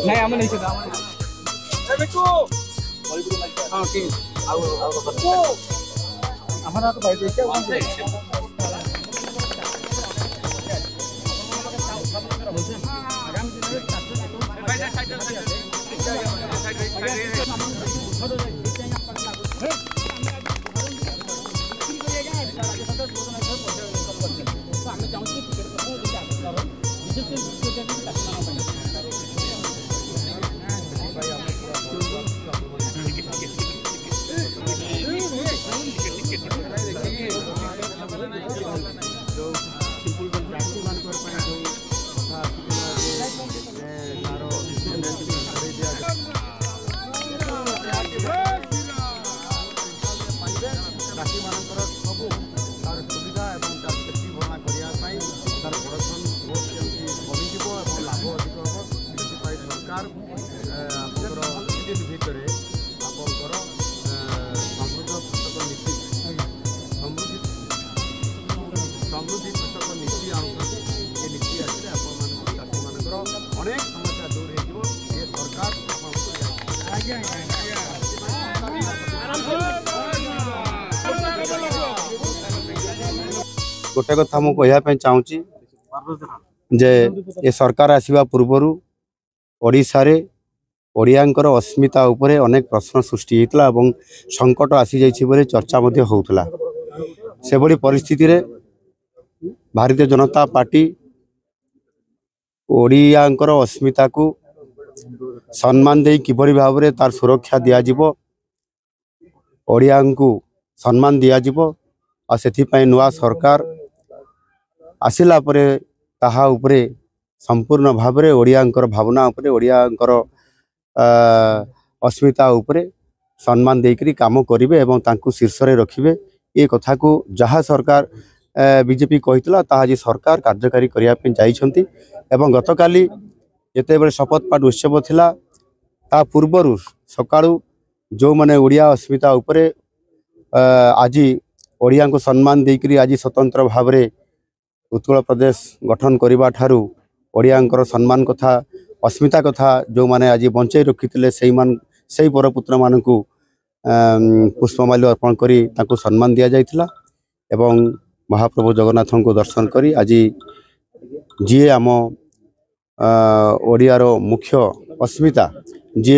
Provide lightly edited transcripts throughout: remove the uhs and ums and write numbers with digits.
नहीं आम नहीं हाँ ठीक हमारा तो भाई समृद्धि कृषक नीति ये नीति आसले अनेक समस्या दूर हो सरकार गोटे कथा मु कहवाई चाहूँगी जे ये सरकार आसवा पूर्वर ओडिशा रे ओडियांकर अस्मिता उपरे अनेक प्रश्न सृष्टि होता और संकट आसी जाइए चर्चा होता से बड़ी परिस्थिति रे भारतीय जनता पार्टी ओडियांकर अस्मिता को सम्मान दे किभली भाव में तार सुरक्षा दिज्व ओडिया को सम्मान दिज्व आ नुआ सरकार आसिला परे ताहा उपरे संपूर्ण भाव में ओडियांकर भावना उपरे ओडियांकर अस्मिता उपरे सम्मान देकरी काम करेंगे एवं तांकु शीर्ष रे रखिबे ये कथा को जहाँ सरकार बीजेपी कहितला ताहा जी सरकार कार्यकारी करिया पे जाइछंती एवं गतकाली जेतेबेले शपथ पाठ उत्सव थिला ता पूर्वरु सकाळु जो माने ओडिया अस्मिता उपरे आज ओडिया को सम्मान देकरी आज स्वतंत्र भाव में उत्कल प्रदेश गठन करबा ठारू ओडियांकर सम्मान कथा अस्मिता कथा जो माने आज बंचाई रखिथिले सेही परपुत्र मानकु पुष्पमाल्य अर्पण करी तांको सम्मान दिया जाइथिला एवं महाप्रभु जगन्नाथ को दर्शन करी आज जी आम ओडियार मुख्य अस्मिता जी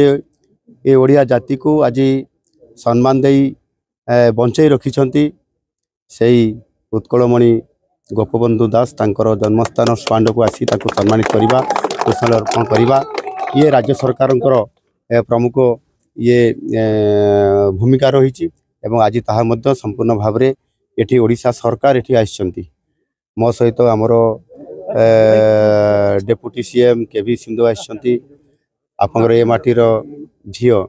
ये ओडिया जाति को आज सम्मान दे बंचाई रखिछंती सेही उत्कलमणि गोपबंधु दास तांकर जन्मस्थान स्वांड को आसी तांको सम्मानित करवा पुष्पांजलि अर्पण करवा ये राज्य सरकार प्रमुख ये भूमिका रही आज ताहा मध्य संपूर्ण भाव में एठी ओडिशा सरकार एठी आइछंती मो सहित आमर डेप्यूटी सीएम केवी सिंधु आइछंती आपनकर ए माटीर झियो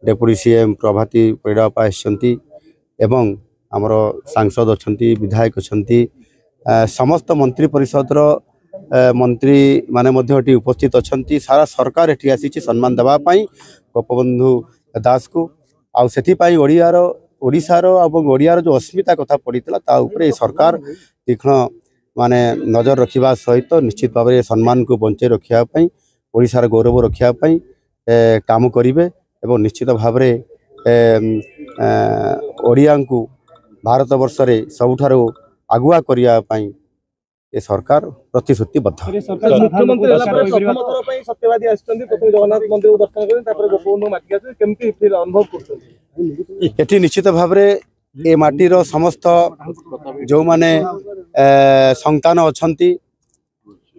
डेप्यूटी सीएम प्रभाती परिडापा आइछंती एवं आमर सांसद अच्छी विधायक अच्छा समस्त मंत्री परिषद मंत्री माने मध्य उपस्थित अच्छा सारा सरकार एठी आसी सम्मान देवाई गोपबंधु दास को आउ ओडियार ओडिशार और ओडियार जो अस्मिता कथा पड़ता ता उपरे सरकार तीक्ष्ण माने नजर रखा सहित निश्चित भाव में सम्मान को बंचाई रखापी ओडिशार गौरव रखापी काम करेंगे और निश्चित भाव में ओडिया को भारत वर्ष रे सबुठारो आगुआ करने ये सरकार प्रतिश्रुतिबद्ध। निश्चित भाव में ये माटीर समस्त जो माने संतान अच्छी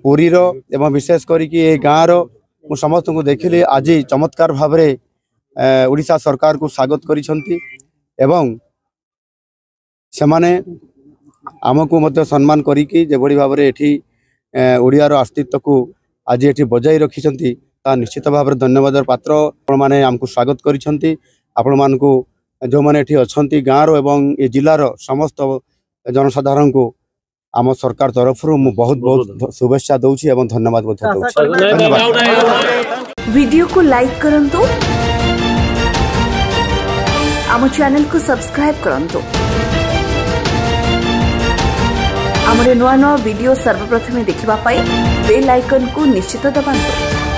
पुरीर एवं विशेष करके गाँव रो समस्त को देखिली आज चमत्कार भाव में ओडिशा सरकार को स्वागत करिसंती एवं सेमाने आमको मध्य सम्मान करिकी जेभली भाव में एठी ओडियार अस्तित्व को आज एठी बजाई रखिसंती ता निश्चित भाव में धन्यवाद पात्र आपण माने आमको स्वागत करिसंती आपण मानकु जो माने एठी अछंती गाँव रो एवं ए जिल्लार समस्त जनसाधारण को आम सरकार तरफ मु बहुत बहुत शुभेच्छा दउछि एवं धन्यवाद वीडियो को लाइक करंतु आम चैनल को सब्सक्राइब करंतु। आमर नुआ नुआ वीडियो सर्वप्रथमे देखिबा पाई बेल आइकन को निश्चित दबाନ୍ତୁ।